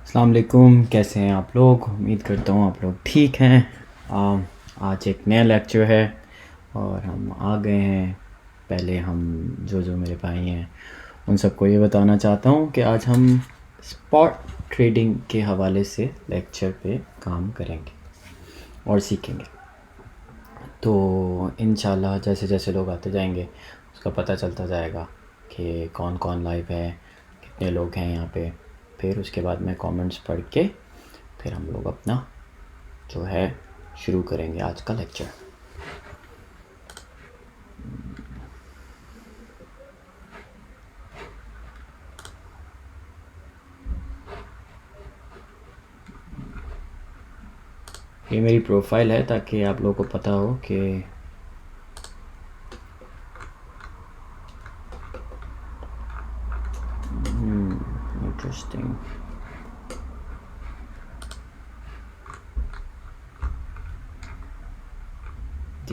अस्सलाम वालेकुम, कैसे हैं आप लोग। उम्मीद करता हूँ आप लोग ठीक हैं। आज एक नया लेक्चर है और हम आ गए हैं। पहले हम जो मेरे भाई हैं उन सबको ये बताना चाहता हूँ कि आज हम स्पॉट ट्रेडिंग के हवाले से लेक्चर पे काम करेंगे और सीखेंगे। तो इंशाल्लाह जैसे जैसे लोग आते जाएंगे उसका पता चलता जाएगा कि कौन कौन लाइव है, कितने लोग हैं यहाँ पे। फिर उसके बाद मैं कमेंट्स पढ़ के फिर हम लोग अपना जो है शुरू करेंगे आज का लेक्चर। ये मेरी प्रोफाइल है ताकि आप लोगों को पता हो कि इंटरेस्टिंग।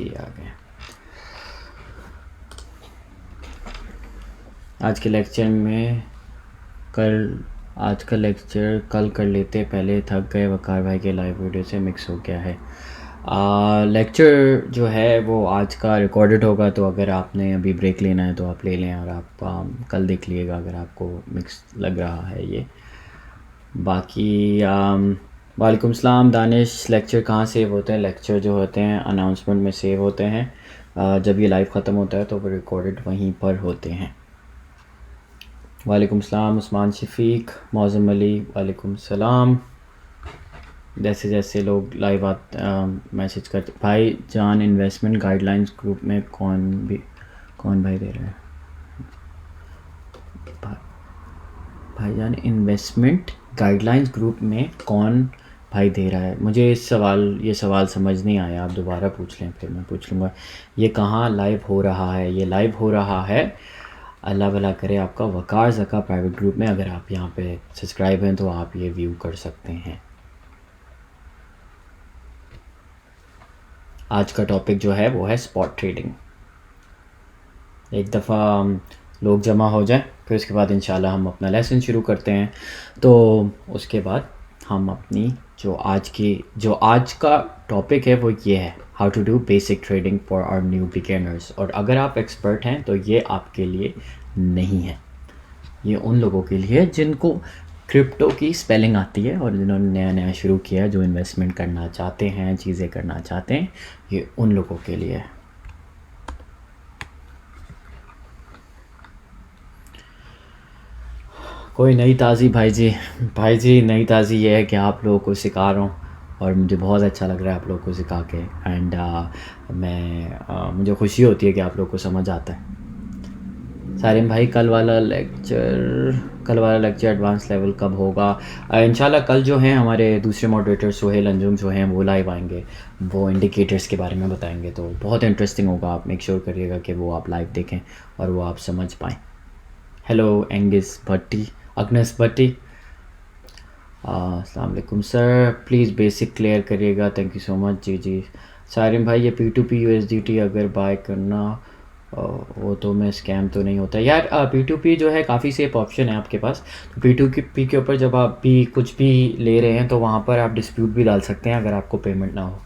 आ गए आज के लेक्चर में। आज का लेक्चर कल कर लेते, पहले थक गए, वकार भाई के लाइव वीडियो से मिक्स हो गया है। लेक्चर जो है वो आज का रिकॉर्डेड होगा, तो अगर आपने अभी ब्रेक लेना है तो आप ले लें और आप कल देख लीजिएगा अगर आपको मिक्स लग रहा है ये। बाकी वालेकुम सलाम दानिश। लेक्चर कहाँ सेव होते हैं? लेक्चर जो होते हैं अनाउंसमेंट में सेव होते हैं। जब ये लाइव ख़त्म होता है तो वो रिकॉर्डेड वहीं पर होते हैं। वालेकुम सलाम उस्मान शफीक, मौज़म अली, वालेकुम सलाम। जैसे जैसे लोग लाइव मैसेज करते। भाई जान इन्वेस्टमेंट गाइडलाइंस ग्रुप में कौन भाई दे रहा है? भाई जान इन्वेस्टमेंट गाइडलाइंस ग्रुप में कौन भाई दे रहा है? मुझे ये सवाल समझ नहीं आया, आप दोबारा पूछ लें फिर मैं पूछ लूँगा। ये कहाँ लाइव हो रहा है? ये लाइव हो रहा है, अल्लाह भला करे आपका, वकार ज़का प्राइवेट ग्रुप में। अगर आप यहाँ पे सब्सक्राइब हैं तो आप ये व्यू कर सकते हैं। आज का टॉपिक जो है वो है स्पॉट ट्रेडिंग। एक दफ़ा लोग जमा हो जाएं, फिर उसके बाद इंशाल्लाह हम अपना लेसन शुरू करते हैं। तो उसके बाद हम अपनी जो आज का टॉपिक है वो ये है, how to do basic trading for our new beginners. और अगर आप एक्सपर्ट हैं तो ये आपके लिए नहीं है, ये उन लोगों के लिए जिनको क्रिप्टो की स्पेलिंग आती है और जिन्होंने नया नया शुरू किया है, जो इन्वेस्टमेंट करना चाहते हैं, चीज़ें करना चाहते हैं, ये उन लोगों के लिए है। कोई नई ताज़ी भाई जी नई ताज़ी ये है कि आप लोगों को सिखा रहा हूँ और मुझे बहुत अच्छा लग रहा है आप लोगों को सिखा के। एंड मुझे खुशी होती है कि आप लोगों को समझ आता है। सारिम भाई कल वाला लेक्चर एडवांस लेवल कब होगा? इंशाल्लाह कल जो है हमारे दूसरे मॉडरेटर सोहेल अंजुम जो हैं वो लाइव आएंगे, वो इंडिकेटर्स के बारे में बताएंगे, तो बहुत इंटरेस्टिंग होगा। आप मेक श्योर करिएगा कि वो आप लाइव देखें और वो आप समझ पाएँ। हेलो अग्नस भट्टी, अस्सलाम वालेकुम सर, प्लीज़ बेसिक क्लियर करिएगा, थैंक यू सो मच। जी सारिम भाई, ये P2P USDT अगर बाय करना वो तो मैं स्कैम तो नहीं होता यार? P2P जो है काफ़ी सेफ ऑप्शन है आपके पास। तो P2P के ऊपर जब आप भी कुछ भी ले रहे हैं तो वहाँ पर आप डिस्प्यूट भी डाल सकते हैं अगर आपको पेमेंट ना हो।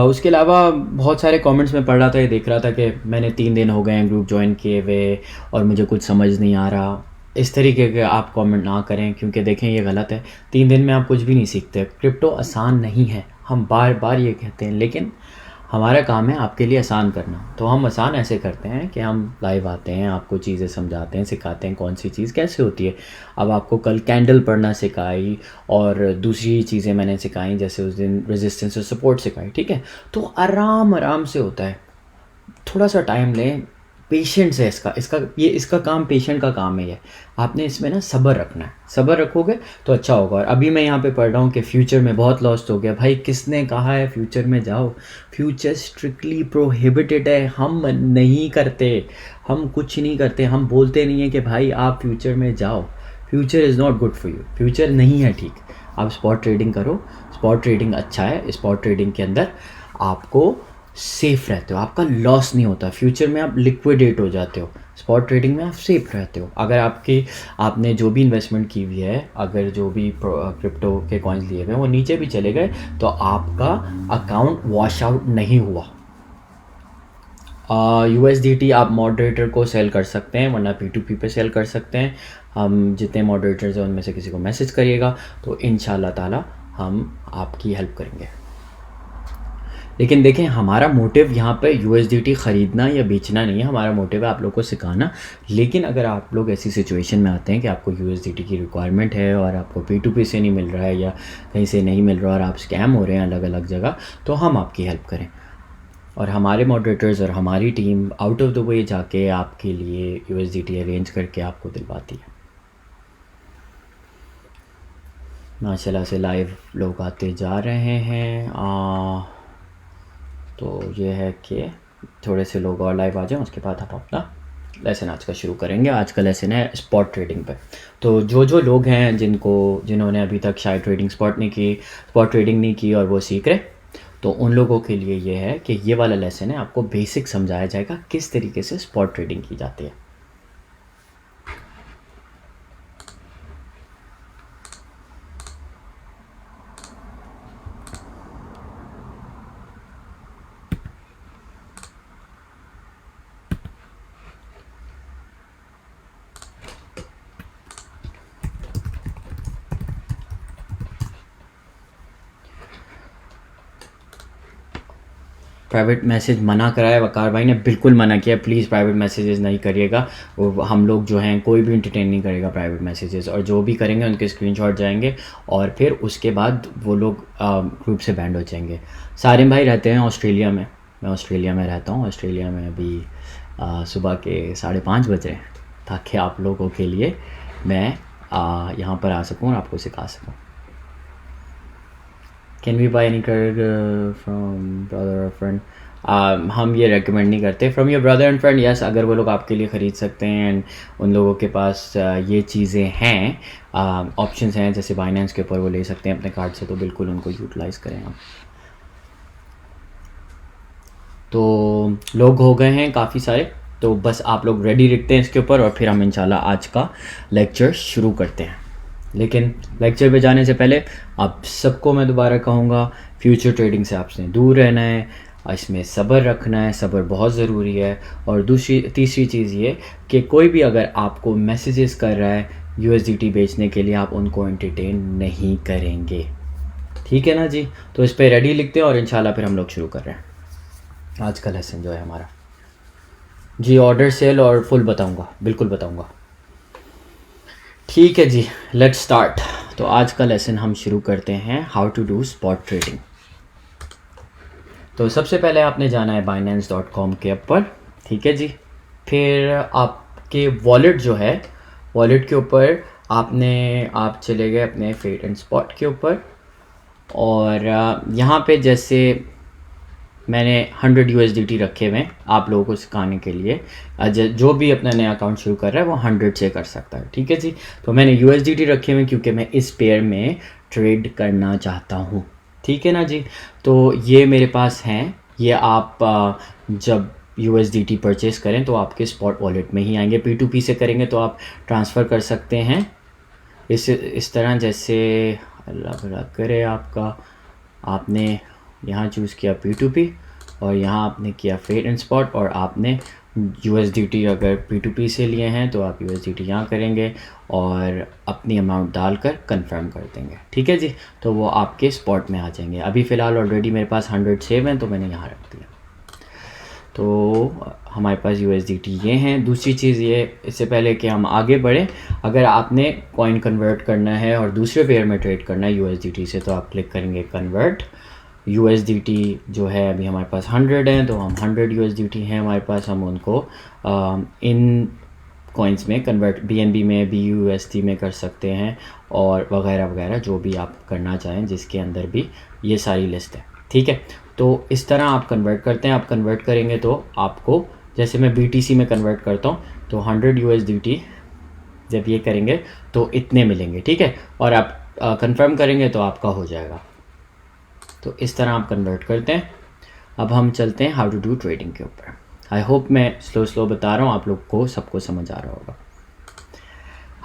उसके अलावा बहुत सारे कमेंट्स में पढ़ रहा था, ये देख रहा था कि मैंने 3 दिन हो गए हैं ग्रुप ज्वाइन किए हुए और मुझे कुछ समझ नहीं आ रहा। इस तरीके के आप कमेंट ना करें, क्योंकि देखें ये गलत है। 3 दिन में आप कुछ भी नहीं सीखते। क्रिप्टो आसान नहीं है, हम बार बार ये कहते हैं, लेकिन हमारा काम है आपके लिए आसान करना। तो हम आसान ऐसे करते हैं कि हम लाइव आते हैं, आपको चीज़ें समझाते हैं, सिखाते हैं कौन सी चीज़ कैसे होती है। अब आपको कल कैंडल पढ़ना सिखाई और दूसरी चीज़ें मैंने सिखाई, जैसे उस दिन रेजिस्टेंस और सपोर्ट सिखाई, ठीक है। तो आराम से होता है, थोड़ा सा टाइम लें, पेशेंस है इसका काम, पेशेंट का काम है ये। आपने इसमें ना सब्र रखना है, सब्र रखोगे तो अच्छा होगा। और अभी मैं यहाँ पे पढ़ रहा हूँ कि फ्यूचर में बहुत लॉस्ट हो गया। भाई किसने कहा है फ्यूचर में जाओ? फ्यूचर स्ट्रिक्टली प्रोहिबिटेड है, हम नहीं करते, हम कुछ नहीं करते, हम बोलते नहीं है कि भाई आप फ्यूचर में जाओ। Future is not good for you, future नहीं है ठीक। आप स्पॉट ट्रेडिंग करो, स्पॉट ट्रेडिंग अच्छा है। स्पॉट ट्रेडिंग के अंदर आपको सेफ रहते हो, आपका लॉस नहीं होता, फ्यूचर में आप लिक्विडेट हो जाते हो। स्पॉट ट्रेडिंग में आप सेफ रहते हो। अगर आपने जो भी इन्वेस्टमेंट की हुई है, अगर जो भी क्रिप्टो के कॉइन्स लिए हुए वो नीचे भी चले गए तो आपका अकाउंट वॉश आउट नहीं हुआ। USDT आप मॉडरेटर को सेल कर सकते हैं, वरना P2P पे सेल कर सकते हैं। हम जितने मॉडरेटर्स हैं उनमें से किसी को मैसेज करिएगा तो इंशाल्लाह ताला हम आपकी हेल्प करेंगे। लेकिन देखें, हमारा मोटिव यहाँ पे USDT ख़रीदना या बेचना नहीं है, हमारा मोटिव है आप लोग को सिखाना। लेकिन अगर आप लोग ऐसी सिचुएशन में आते हैं कि आपको USDT की रिक्वायरमेंट है और आपको P2P से नहीं मिल रहा है या कहीं से नहीं मिल रहा और आप स्कैम हो रहे हैं अलग अलग जगह, तो हम आपकी हेल्प करें। और हमारे मॉडरेटर्स और हमारी team out of the way जाके आपके लिए USDT अरेंज करके आपको दिलवाती है। माशाल्लाह से लाइव लोग आते जा रहे हैं। तो ये है कि थोड़े से लोग और लाइव आ जाएं, उसके बाद हम अपना लेसन आज का शुरू करेंगे। आज का लेसन है स्पॉट ट्रेडिंग पे। तो जो लोग हैं जिन्होंने अभी तक शायद स्पॉट ट्रेडिंग नहीं की और वो सीख रहे, तो उन लोगों के लिए ये है कि ये वाला लेसन है, आपको बेसिक समझाया जाएगा किस तरीके से स्पॉट ट्रेडिंग की जाती है। प्राइवेट मैसेज मना कराया, वकार भाई ने बिल्कुल मना किया, प्लीज़ प्राइवेट मैसेजेस नहीं करिएगा। हम लोग जो हैं कोई भी इंटरटेन नहीं करेगा प्राइवेट मैसेजेस, और जो भी करेंगे उनके स्क्रीनशॉट जाएंगे और फिर उसके बाद वो लोग ग्रुप से बैंड हो जाएंगे। सारिम भाई रहते हैं ऑस्ट्रेलिया में, मैं ऑस्ट्रेलिया में रहता हूँ। ऑस्ट्रेलिया में अभी सुबह के 5:30 बज रहे हैं, ताकि आप लोगों के लिए मैं यहाँ पर आ सकूँ और आपको सिखा सकूँ। Can we buy any credit from brother और फ्रेंड? हम ये रेकमेंड नहीं करते from your brother and friend. Yes, अगर वो लोग आपके लिए ख़रीद सकते हैं एंड उन लोगों के पास ये चीज़ें हैं, ऑप्शंस हैं, जैसे बाइनेंस के ऊपर वो ले सकते हैं अपने कार्ड से, तो बिल्कुल उनको यूटिलाइज़ करें आप। तो लोग हो गए हैं काफ़ी सारे, तो बस आप लोग रेडी रखते हैं इसके ऊपर और फिर हम इंशाल्लाह आज का लेक्चर शुरू करते हैं। लेकिन लेक्चर पे जाने से पहले आप सबको मैं दोबारा कहूँगा, फ्यूचर ट्रेडिंग से आपने दूर रहना है, इसमें सब्र रखना है, सब्र बहुत ज़रूरी है। और तीसरी चीज़ ये कि कोई भी अगर आपको मैसेजेस कर रहा है USDT बेचने के लिए, आप उनको एंटरटेन नहीं करेंगे, ठीक है ना जी? तो इस पर रेडी लिखते हैं और इंशाल्लाह फिर हम लोग शुरू कर रहे हैं आज का लेसन जो है हमारा। जी, ऑर्डर सेल और फुल बताऊँगा, बिल्कुल बताऊँगा। ठीक है जी, लेट्स स्टार्ट। तो आज का लेसन हम शुरू करते हैं, how to do spot trading. तो सबसे पहले आपने जाना है binance.com के ऊपर, ठीक है जी। फिर आपके वॉलेट जो है, वॉलेट के ऊपर आप चले गए अपने फेट एंड स्पॉट के ऊपर, और यहाँ पे जैसे मैंने 100 USDT रखे हुए हैं आप लोगों को सिखाने के लिए। जो भी अपना नया अकाउंट शुरू कर रहा है वो 100 से कर सकता है, ठीक है जी। तो मैंने USDT रखे हुए हैं क्योंकि मैं इस पेयर में ट्रेड करना चाहता हूँ, ठीक है ना जी। तो ये मेरे पास हैं, ये आप जब USDT परचेज़ करें तो आपके स्पॉट वॉलेट में ही आएंगे। P2P से करेंगे तो आप ट्रांसफ़र कर सकते हैं इस तरह, जैसे अल्लाह भला करे आपने यहाँ चूज़ किया P2P और यहाँ आपने किया फेट एंड स्पॉट, और आपने USDT अगर P2P से लिए हैं तो आप USDT यहाँ करेंगे और अपनी अमाउंट डालकर कंफर्म कर देंगे, ठीक है जी। तो वो आपके स्पॉट में आ जाएंगे। अभी फ़िलहाल ऑलरेडी मेरे पास 100 सेव हैं तो मैंने यहाँ रख दिया। तो हमारे पास USDT ये हैं। दूसरी चीज़ ये, इससे पहले कि हम आगे बढ़ें, अगर आपने कॉइन कन्वर्ट करना है और दूसरे पेयर में ट्रेड करना है USDT से, तो आप क्लिक करेंगे कन्वर्ट। USDT जो है अभी हमारे पास 100 हैं, तो हम 100 USDT हैं हमारे पास, हम उनको इन कॉइन्स में कन्वर्ट BNB में, BUSD में कर सकते हैं, और वगैरह वगैरह जो भी आप करना चाहें, जिसके अंदर भी ये सारी लिस्ट है, ठीक है। तो इस तरह आप कन्वर्ट करते हैं। आप कन्वर्ट करेंगे तो आपको, जैसे मैं BTC में कन्वर्ट करता हूँ, तो 100 USDT जब ये करेंगे तो इतने मिलेंगे, ठीक है। और आप कंफर्म करेंगे तो आपका हो जाएगा। तो इस तरह आप कन्वर्ट करते हैं। अब हम चलते हैं हाउ टू डू ट्रेडिंग के ऊपर। आई होप मैं स्लो बता रहा हूँ, आप लोग को सबको समझ आ रहा होगा।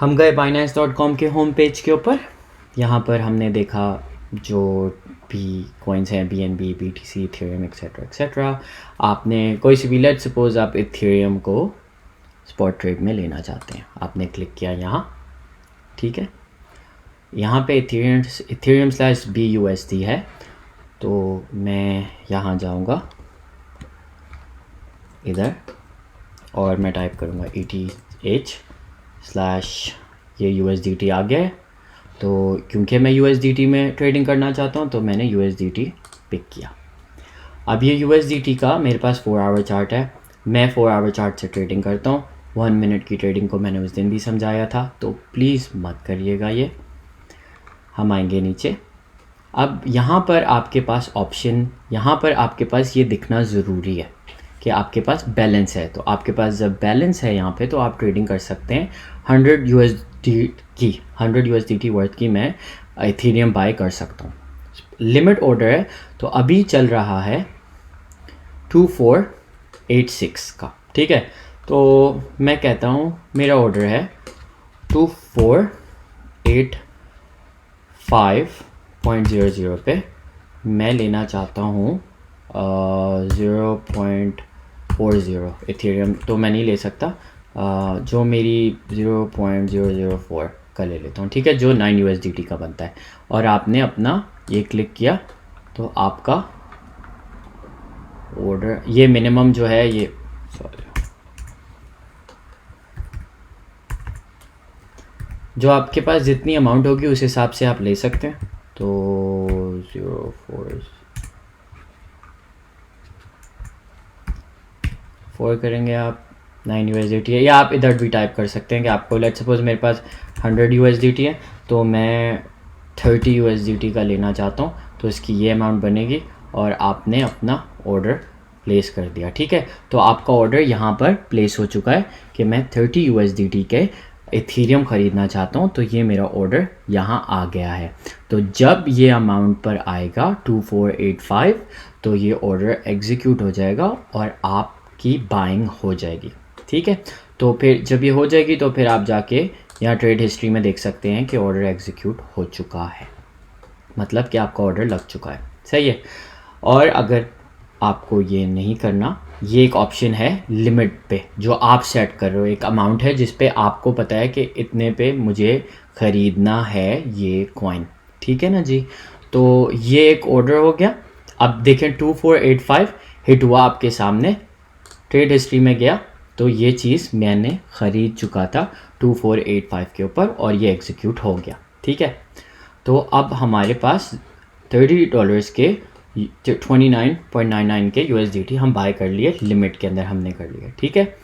हम गए Binance.com के होम पेज के ऊपर। यहाँ पर हमने देखा जो भी कॉइन्स हैं, BNB, BTC, Ethereum etcetera etcetera. आपने कोई सी भी, लेट्स सपोज आप इथेरियम को स्पॉट ट्रेड में लेना चाहते हैं, आपने क्लिक किया यहाँ, ठीक है। यहाँ पे Ethereum/BUSD है, तो मैं यहाँ जाऊँगा इधर और मैं टाइप करूँगा ETH/ ये USDT आ गया है। तो क्योंकि मैं USDT में ट्रेडिंग करना चाहता हूँ तो मैंने USDT पिक किया। अब ये USDT का मेरे पास 4 आवर चार्ट है, मैं 4 आवर चार्ट से ट्रेडिंग करता हूँ। 1 मिनट की ट्रेडिंग को मैंने उस दिन भी समझाया था, तो प्लीज़ मत करिएगा ये। हम आएंगे नीचे। अब यहाँ पर आपके पास ऑप्शन, यहाँ पर आपके पास ये दिखना ज़रूरी है कि आपके पास बैलेंस है। तो आपके पास जब बैलेंस है यहाँ पे, तो आप ट्रेडिंग कर सकते हैं 100 USDT वर्थ की मैं इथेरियम बाय कर सकता हूँ। लिमिट ऑर्डर है, तो अभी चल रहा है 2486 का, ठीक है। तो मैं कहता हूँ मेरा ऑर्डर है 2485.00 पे मैं लेना चाहता हूँ 0.40 इथेरियम। तो मैं नहीं ले सकता, जो मेरी 0.004 का ले लेता हूँ, ठीक है, जो 9 USDT का बनता है। और आपने अपना ये क्लिक किया तो आपका ऑर्डर, ये मिनिमम जो है, ये सॉरी, जो आपके पास जितनी अमाउंट होगी उस हिसाब से आप ले सकते हैं। तो 0.4 करेंगे आप, 9 USDT है। या आप इधर भी टाइप कर सकते हैं कि आपको, लेट्स सपोज मेरे पास 100 USDT है, तो मैं 30 USDT का लेना चाहता हूँ, तो इसकी ये अमाउंट बनेगी और आपने अपना ऑर्डर प्लेस कर दिया, ठीक है। तो आपका ऑर्डर यहाँ पर प्लेस हो चुका है कि मैं 30 USDT के इथेरियम ख़रीदना चाहता हूँ, तो ये मेरा ऑर्डर यहाँ आ गया है। तो जब ये अमाउंट पर आएगा 2485, तो ये ऑर्डर एग्जीक्यूट हो जाएगा और आपकी बाइंग हो जाएगी, ठीक है। तो फिर जब ये हो जाएगी तो फिर आप जाके यहाँ ट्रेड हिस्ट्री में देख सकते हैं कि ऑर्डर एग्जीक्यूट हो चुका है, मतलब कि आपका ऑर्डर लग चुका है, सही है। और अगर आपको ये नहीं करना, ये एक ऑप्शन है लिमिट पे जो आप सेट कर रहे हो, एक अमाउंट है जिस पे आपको पता है कि इतने पे मुझे ख़रीदना है ये कॉइन, ठीक है ना जी। तो ये एक ऑर्डर हो गया। अब देखें 2485 हिट हुआ आपके सामने, ट्रेड हिस्ट्री में गया तो ये चीज़ मैंने ख़रीद चुका था 2485 के ऊपर और ये एग्जीक्यूट हो गया, ठीक है। तो अब हमारे पास $30 के 29.99 के USDT हम बाय कर लिए, लिमिट के अंदर हमने कर लिए, ठीक है।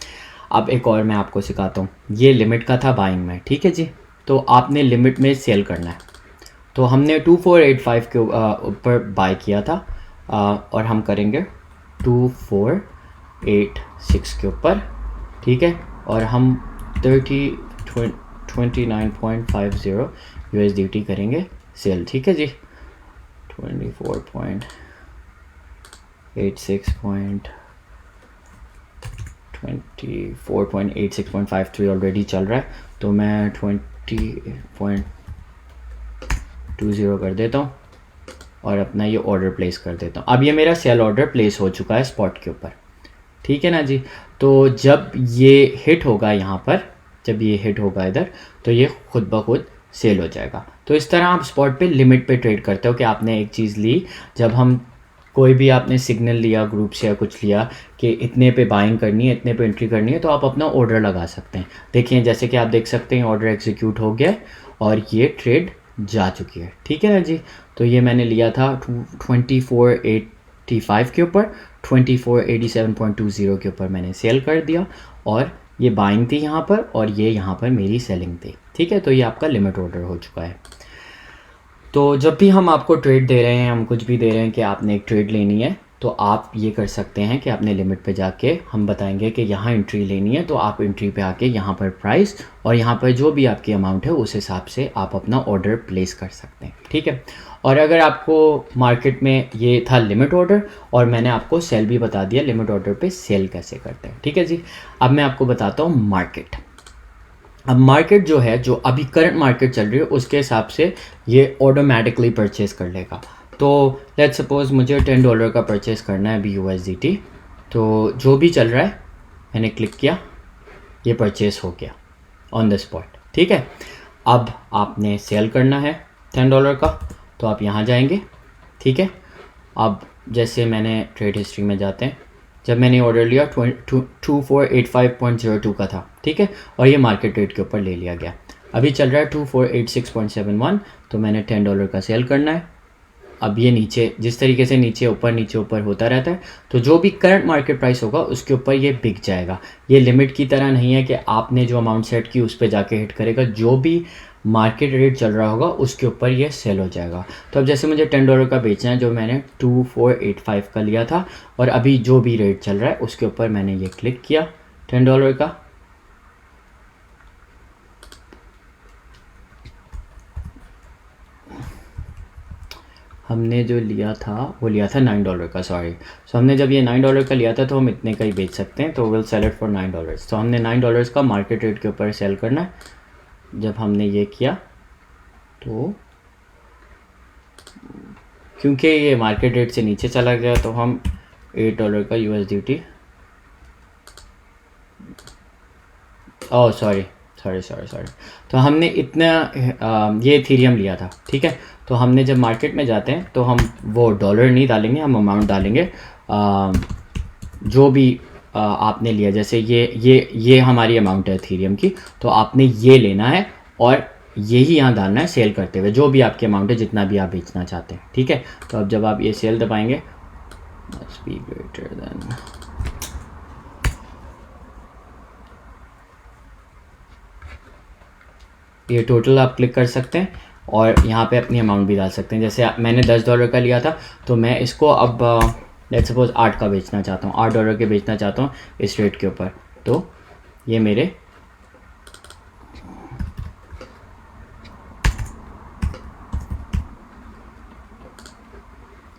अब एक और मैं आपको सिखाता हूँ, ये लिमिट का था बाइंग में, ठीक है जी। तो आपने लिमिट में सेल करना है, तो हमने 2485 के ऊपर बाय किया था और हम करेंगे 2486 के ऊपर, ठीक है। और हम 29.50 USDT करेंगे सेल, ठीक है जी। 24.86.53 ऑलरेडी चल रहा है, तो मैं 20.20 कर देता हूँ और अपना ये ऑर्डर प्लेस कर देता हूँ। अब ये मेरा सेल ऑर्डर प्लेस हो चुका है स्पॉट के ऊपर, ठीक है ना जी। तो जब ये हिट होगा यहाँ पर, जब ये हिट होगा इधर, तो ये खुद ब खुद सेल हो जाएगा। तो इस तरह आप स्पॉट पे लिमिट पे ट्रेड करते हो कि आपने एक चीज़ ली, जब हम कोई भी आपने सिग्नल लिया ग्रुप से या कुछ लिया कि इतने पे बाइंग करनी है, इतने पे एंट्री करनी है, तो आप अपना ऑर्डर लगा सकते हैं। देखिए जैसे कि आप देख सकते हैं ऑर्डर एग्जीक्यूट हो गया और ये ट्रेड जा चुकी है, ठीक है ना जी। तो ये मैंने लिया था 2485 के ऊपर, 2487.20 के ऊपर मैंने सेल कर दिया और ये बाइंग थी यहाँ पर और ये यहाँ पर मेरी सेलिंग थी, ठीक है। तो ये आपका लिमिट ऑर्डर हो चुका है। तो जब भी हम आपको ट्रेड दे रहे हैं, हम कुछ भी दे रहे हैं कि आपने एक ट्रेड लेनी है, तो आप ये कर सकते हैं कि अपने लिमिट पे जाके हम बताएंगे कि यहाँ एंट्री लेनी है, तो आप एंट्री पे आके यहाँ पर प्राइस और यहाँ पर जो भी आपकी अमाउंट है उस हिसाब से आप अपना ऑर्डर प्लेस कर सकते हैं, ठीक है। और अगर आपको मार्केट में ये था लिमिट ऑर्डर, और मैंने आपको सेल भी बता दिया लिमिट ऑर्डर पे सेल कैसे करते हैं, ठीक है जी। अब मैं आपको बताता हूँ मार्केट। अब मार्केट जो है, जो अभी करंट मार्केट चल रही है उसके हिसाब से ये ऑटोमेटिकली परचेज कर लेगा। तो लेट्स सपोज मुझे $10 का परचेज करना है अभी USDT, तो जो भी चल रहा है मैंने क्लिक किया, ये परचेज हो गया ऑन द स्पॉट, ठीक है। अब आपने सेल करना है $10 का, तो आप यहाँ जाएंगे, ठीक है। अब जैसे मैंने ट्रेड हिस्ट्री में जाते हैं, जब मैंने ऑर्डर लिया 2485.02 का था, ठीक है, और ये मार्केट रेट के ऊपर ले लिया गया। अभी चल रहा है 2486.71, तो मैंने $10 का सेल करना है। अब ये नीचे जिस तरीके से नीचे ऊपर होता रहता है, तो जो भी करंट मार्केट प्राइस होगा उसके ऊपर ये बिक जाएगा। ये लिमिट की तरह नहीं है कि आपने जो अमाउंट सेट की उस पर जाके हिट करेगा, जो भी मार्केट रेट चल रहा होगा उसके ऊपर ये सेल हो जाएगा। तो अब जैसे मुझे $10 का बेचना है, जो मैंने 2485 का लिया था, और अभी जो भी रेट चल रहा है उसके ऊपर मैंने ये क्लिक किया $10 का। हमने जो लिया था वो लिया था $9 का, सॉरी। सो हमने जब ये $9 का लिया था तो हम इतने का ही बेच सकते हैं, तो विल सेल इट फॉर $9। तो हमने $9 का मार्केट रेट के ऊपर सेल करना है। जब हमने ये किया तो क्योंकि ये मार्केट रेट से नीचे चला गया, तो हम $8 का USDT, ओह सॉरी, तो हमने इतना ये इथेरियम लिया था, ठीक है। तो हमने जब मार्केट में जाते हैं तो हम वो डॉलर नहीं डालेंगे, हम अमाउंट डालेंगे जो भी आपने लिया। जैसे ये हमारी अमाउंट है इथेरियम की, तो आपने ये लेना है और यही यहाँ डालना है सेल करते हुए, जो भी आपकी अमाउंट है, जितना भी आप बेचना चाहते हैं, ठीक है। तो अब जब आप ये सेल दबाएंगे, must be greater than, ये टोटल आप क्लिक कर सकते हैं और यहाँ पे अपनी अमाउंट भी डाल सकते हैं। जैसे मैंने $10 का लिया था, तो मैं इसको अब लेट्स सपोज 8 का बेचना चाहता हूँ, $8 के बेचना चाहता हूँ इस रेट के ऊपर। तो ये मेरे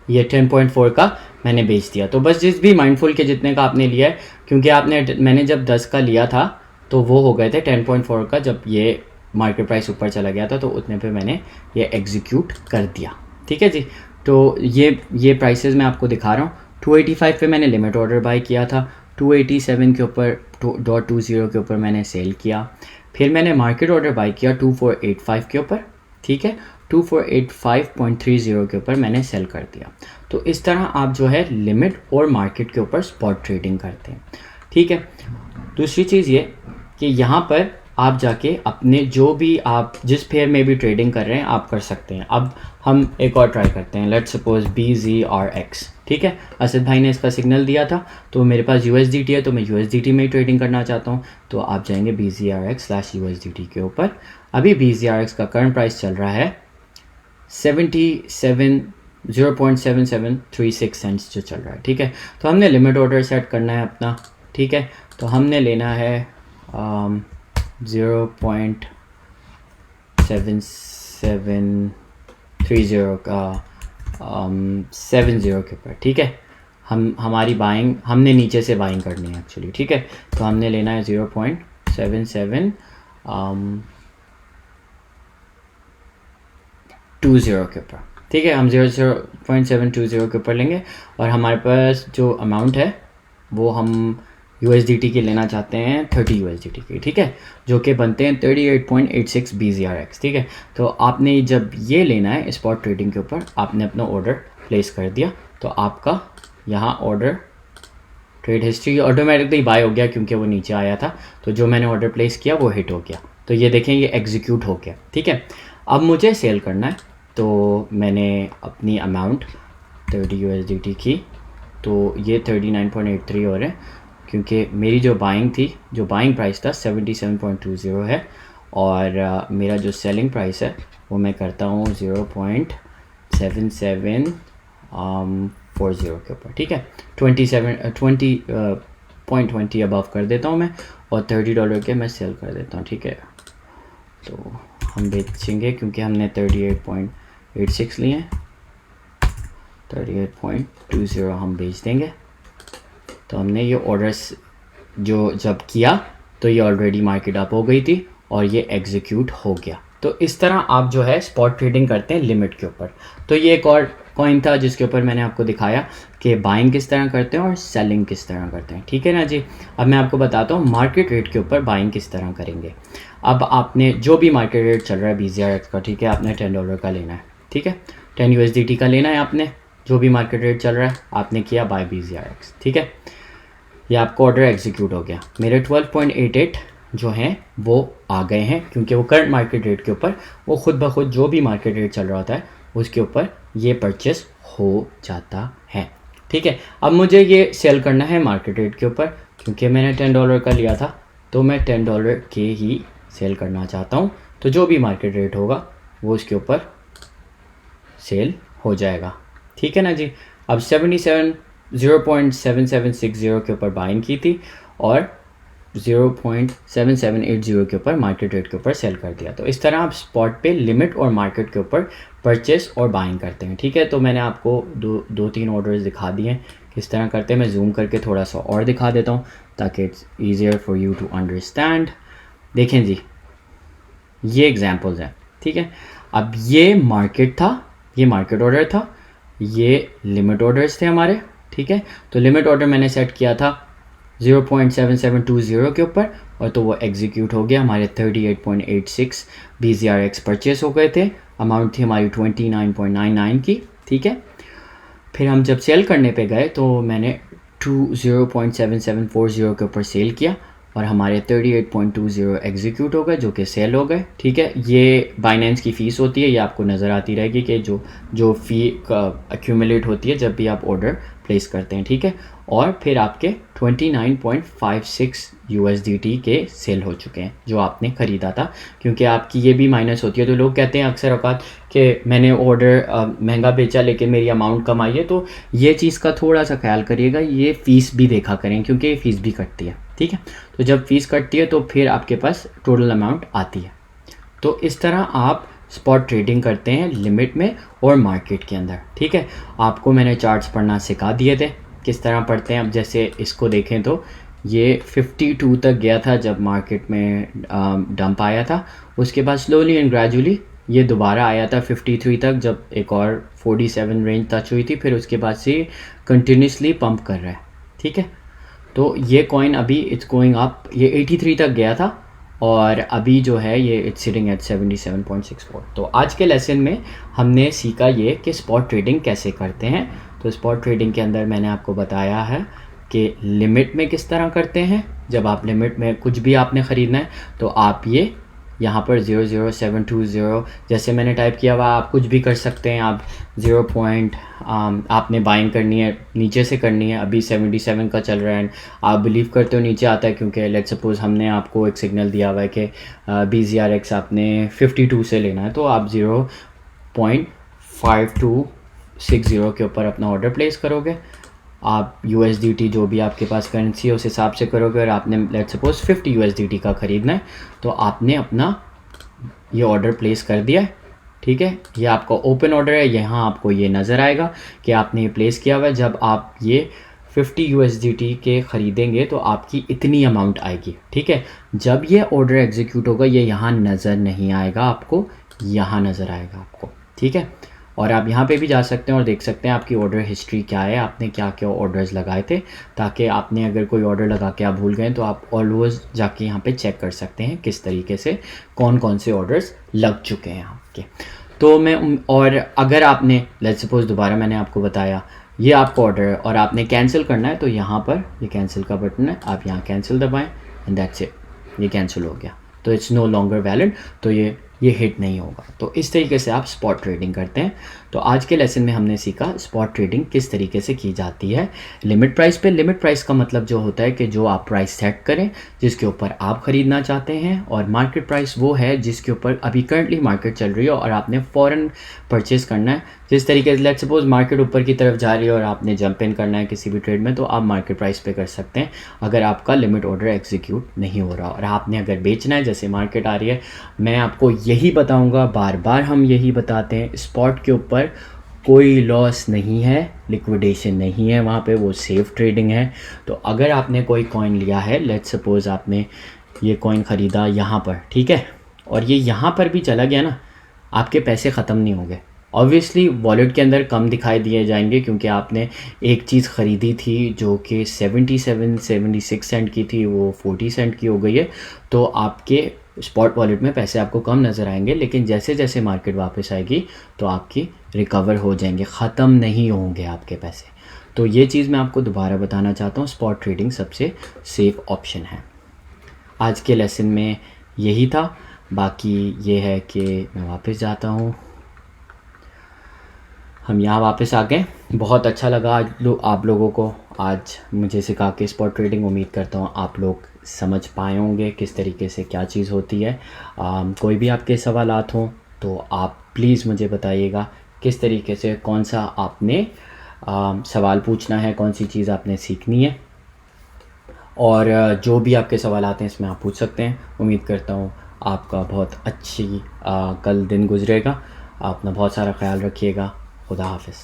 ये 10.4 का मैंने बेच दिया। तो बस जिस भी माइंडफुल के जितने का आपने लिया है, क्योंकि मैंने जब 10 का लिया था तो वो हो गए थे 10.4 का, जब ये मार्केट प्राइस ऊपर चला गया था तो उतने पे मैंने ये एग्जीक्यूट कर दिया, ठीक है जी। तो ये प्राइसेस मैं आपको दिखा रहा हूँ। 285 पे मैंने लिमिट ऑर्डर बाय किया था, 287 के ऊपर .20 के ऊपर मैंने सेल किया, फिर मैंने मार्केट ऑर्डर बाय किया 2485 के ऊपर, ठीक है, 2485.30 के ऊपर मैंने सेल कर दिया। तो इस तरह आप जो है लिमिट और मार्केट के ऊपर स्पॉट ट्रेडिंग करते हैं, ठीक है। दूसरी चीज़ ये कि यहाँ पर आप जाके अपने जो भी आप जिस पेयर में भी ट्रेडिंग कर रहे हैं आप कर सकते हैं। अब हम एक और ट्राई करते हैं, लेट्स सपोज BZRX, ठीक है। असद भाई ने इसका सिग्नल दिया था, तो मेरे पास USDT है, तो मैं USDT में ही ट्रेडिंग करना चाहता हूँ। तो आप जाएंगे BZRX/USDT के ऊपर। अभी BZRX का करंट प्राइस चल रहा है 0.7736 सेंट्स जो चल रहा है, ठीक है। तो हमने लिमिट ऑर्डर सेट करना है अपना, ठीक है। तो हमने लेना है 0.7730 का 70 के ऊपर, ठीक है। हमारी बाइंग हमने नीचे से बाइंग करनी है एक्चुअली, ठीक है। तो हमने लेना है 0.7720 के ऊपर, ठीक है। हम 0.720 के ऊपर लेंगे, और हमारे पास जो अमाउंट है वो हम USDT के लेना चाहते हैं 30 USDT के, ठीक है, जो कि बनते हैं 38.86 BZRX, ठीक है। तो आपने जब ये लेना है स्पॉट ट्रेडिंग के ऊपर, आपने अपना ऑर्डर प्लेस कर दिया, तो आपका यहाँ order trade history automatically bye हो गया क्योंकि वो नीचे आया था। तो जो मैंने ऑर्डर प्लेस किया वो हिट हो गया, तो ये देखें ये एग्जीक्यूट हो गया, ठीक है। अब मुझे सेल करना है, तो मैंने अपनी अमाउंट 30 USDT की, तो ये 39.83 हो रहे हैं, क्योंकि मेरी जो बाइंग थी, जो बाइंग प्राइस था 77.20 है, और मेरा जो सेलिंग प्राइस है वो मैं करता हूँ 0.77 के ऊपर, ठीक है। 20.20 अबव कर देता हूँ मैं और $30 के मैं सेल कर देता हूँ, ठीक है। तो हम बेचेंगे क्योंकि हमने 38.86 लिए हैं, 38.20 हम बेच देंगे। तो हमने ये ऑर्डर्स जो जब किया तो ये ऑलरेडी मार्केट अप हो गई थी और ये एग्जीक्यूट हो गया। तो इस तरह आप जो है स्पॉट ट्रेडिंग करते हैं लिमिट के ऊपर। तो ये एक और कॉइन था जिसके ऊपर मैंने आपको दिखाया कि बाइंग किस तरह करते हैं और सेलिंग किस तरह करते हैं, ठीक है ना जी। अब मैं आपको बताता हूँ मार्केट रेट के ऊपर बाइंग किस तरह करेंगे। अब आपने जो भी मार्केट रेट चल रहा है BZRX का, ठीक है, आपने $10 का लेना है, ठीक है, 10 USDT का लेना है आपने, जो भी मार्केट रेट चल रहा है आपने किया बाय BZRX, ठीक है। ये आपको ऑर्डर एग्जीक्यूट हो गया। मेरे 12.88 जो हैं वो आ गए हैं क्योंकि वो करंट मार्केट रेट के ऊपर वो खुद ब खुद जो भी मार्केट रेट चल रहा होता है उसके ऊपर ये परचेस हो जाता है, ठीक है। अब मुझे ये सेल करना है मार्केट रेट के ऊपर क्योंकि मैंने $10 का लिया था, तो मैं $10 के ही सेल करना चाहता हूँ। तो जो भी मार्केट रेट होगा वो उसके ऊपर सेल हो जाएगा, ठीक है ना जी। अब 0.7760 के ऊपर बाइंग की थी और 0.7780 के ऊपर मार्केट रेट के ऊपर सेल कर दिया। तो इस तरह आप स्पॉट पे लिमिट और मार्केट के ऊपर परचेस और बाइंग करते हैं, ठीक है। तो मैंने आपको दो तीन ऑर्डर्स दिखा दिए हैं किस तरह करते हैं। मैं जूम करके थोड़ा सा और दिखा देता हूँ ताकि it's easier for you to understand. देखें जी, ये एग्जांपल्स हैं, ठीक है। अब ये मार्केट था, ये मार्केट ऑर्डर था, ये लिमिट ऑर्डर्स थे हमारे, ठीक है। तो लिमिट ऑर्डर मैंने सेट किया था 0.7720 के ऊपर और तो वो एग्जीक्यूट हो गया। हमारे 38.86 BZRX परचेस हो गए थे। अमाउंट थी हमारी 29.99 की, ठीक है। फिर हम जब सेल करने पे गए तो मैंने 0.7740 के ऊपर सेल किया और हमारे 38.20 एग्जीक्यूट हो गए जो कि सेल हो गए, ठीक है। ये बाइनेंस की फ़ीस होती है, ये आपको नज़र आती रहेगी कि जो फ़ी एक्यूमुलेट होती है जब भी आप ऑर्डर प्लेस करते हैं, ठीक है। और फिर आपके 29.56 USDT के सेल हो चुके हैं जो आपने ख़रीदा था, क्योंकि आपकी ये भी माइनस होती है। तो लोग कहते हैं अक्सर औकात कि मैंने ऑर्डर महंगा बेचा लेकिन मेरी अमाउंट कम आई है। तो ये चीज़ का थोड़ा सा ख्याल करिएगा, ये फ़ीस भी देखा करें क्योंकि ये फ़ीस भी कटती है, ठीक है। तो जब फ़ीस कटती है तो फिर आपके पास टोटल अमाउंट आती है। तो इस तरह आप स्पॉट ट्रेडिंग करते हैं लिमिट में और मार्केट के अंदर, ठीक है। आपको मैंने चार्ट्स पढ़ना सिखा दिए थे किस तरह पढ़ते हैं। अब जैसे इसको देखें तो ये 52 तक गया था जब मार्केट में डंप आया था। उसके बाद स्लोली एंड ग्रेजुअली ये दोबारा आया था 53 तक जब एक और 47 रेंज टच हुई थी। फिर उसके बाद से कंटिन्यूसली पंप कर रहा है, ठीक है। तो ये कॉइन अभी इट्स गोइंग अप, ये 83 तक गया था और अभी जो है ये इट्स सिटिंग एट 77.64। तो आज के लेसन में हमने सीखा ये कि स्पॉट ट्रेडिंग कैसे करते हैं। तो स्पॉट ट्रेडिंग के अंदर मैंने आपको बताया है कि लिमिट में किस तरह करते हैं। जब आप लिमिट में कुछ भी आपने ख़रीदना है तो आप ये यहाँ पर 00720 जैसे मैंने टाइप किया हुआ आप कुछ भी कर सकते हैं। आप 0 पॉइंट आपने बाइंग करनी है नीचे से करनी है, अभी 77 का चल रहा है, आप बिलीव करते हो नीचे आता है क्योंकि लेट्स सपोज़ हमने आपको एक सिग्नल दिया हुआ है कि BZRX आपने 52 से लेना है, तो आप 0.5260 के ऊपर अपना ऑर्डर प्लेस करोगे। आप USDT जो भी आपके पास करेंसी है उस हिसाब से करोगे और आपने लेट्स सपोज 50 USDT का ख़रीदना है तो आपने अपना ये ऑर्डर प्लेस कर दिया है, ठीक है। ये आपका ओपन ऑर्डर है, यहाँ आपको ये नज़र आएगा कि आपने ये प्लेस किया हुआ है। जब आप ये 50 USDT के ख़रीदेंगे तो आपकी इतनी अमाउंट आएगी, ठीक है। जब ये ऑर्डर एग्जीक्यूट होगा ये यहाँ नज़र नहीं आएगा आपको, यहाँ नज़र आएगा आपको, ठीक है। और आप यहाँ पे भी जा सकते हैं और देख सकते हैं आपकी ऑर्डर हिस्ट्री क्या है, आपने क्या क्या ऑर्डर्स लगाए थे, ताकि आपने अगर कोई ऑर्डर लगा के आप भूल गए तो आप ऑलवेज जाके यहाँ पे चेक कर सकते हैं किस तरीके से कौन कौन से ऑर्डर्स लग चुके हैं आपके। तो मैं और अगर आपने लेट्स सपोज दोबारा मैंने आपको बताया ये आपका ऑर्डर है और आपने कैंसिल करना है तो यहाँ पर ये कैंसिल का बटन है, आप यहाँ कैंसिल दबाएँ एंड दैट्स इट, ये कैंसिल हो गया तो इट्स नो लॉन्गर वैलिड, तो ये हिट नहीं होगा। तो इस तरीके से आप स्पॉट ट्रेडिंग करते हैं। तो तो आज के लेसन में हमने सीखा स्पॉट ट्रेडिंग किस तरीके से की जाती है लिमिट प्राइस पे। लिमिट प्राइस का मतलब जो होता है कि जो आप प्राइस सेट करें जिसके ऊपर आप ख़रीदना चाहते हैं, और मार्केट प्राइस वो है जिसके ऊपर अभी करंटली मार्केट चल रही है और आपने फ़ौरन परचेस करना है। जिस तरीके से लेट्स सपोज मार्केट ऊपर की तरफ जा रही है और आपने जंप इन करना है किसी भी ट्रेड में, तो आप मार्केट प्राइस पे कर सकते हैं अगर आपका लिमिट ऑर्डर एग्जीक्यूट नहीं हो रहा। और आपने अगर बेचना है, जैसे मार्केट आ रही है, मैं आपको यही बताऊंगा, बार बार हम यही बताते हैं, स्पॉट के ऊपर कोई लॉस नहीं है, लिक्विडेशन नहीं है वहाँ पे, वो सेफ ट्रेडिंग है। तो अगर आपने कोई कॉइन लिया है, लेट्स सपोज आपने ये कॉइन ख़रीदा यहाँ पर, ठीक है, और ये यहाँ पर भी चला गया ना, आपके पैसे ख़त्म नहीं होंगे। ऑब्वियसली वॉलेट के अंदर कम दिखाई दिए जाएंगे क्योंकि आपने एक चीज़ ख़रीदी थी जो कि 76 सेंट की थी, वो 40 सेंट की हो गई है, तो आपके स्पॉट वॉलेट में पैसे आपको कम नज़र आएंगे। लेकिन जैसे जैसे मार्केट वापस आएगी तो आपकी रिकवर हो जाएंगे, ख़त्म नहीं होंगे आपके पैसे। तो ये चीज़ मैं आपको दोबारा बताना चाहता हूँ, स्पॉट ट्रेडिंग सबसे सेफ़ ऑप्शन है। आज के लेसन में यही था। बाकी ये है कि मैं वापस जाता हूँ, हम यहाँ वापस आ गए। बहुत अच्छा लगा आज आप लोगों को आज मुझे सिखा के स्पॉट ट्रेडिंग। उम्मीद करता हूँ आप लोग समझ पाए होंगे किस तरीके से क्या चीज़ होती है। कोई भी आपके सवालात हों तो आप प्लीज़ मुझे बताइएगा किस तरीके से, कौन सा आपने सवाल पूछना है, कौन सी चीज़ आपने सीखनी है, और जो भी आपके सवाल आते हैं इसमें आप पूछ सकते हैं। उम्मीद करता हूँ आपका बहुत अच्छी कल दिन गुजरेगा। अपना बहुत सारा ख्याल रखिएगा। खुदा हाफिज़।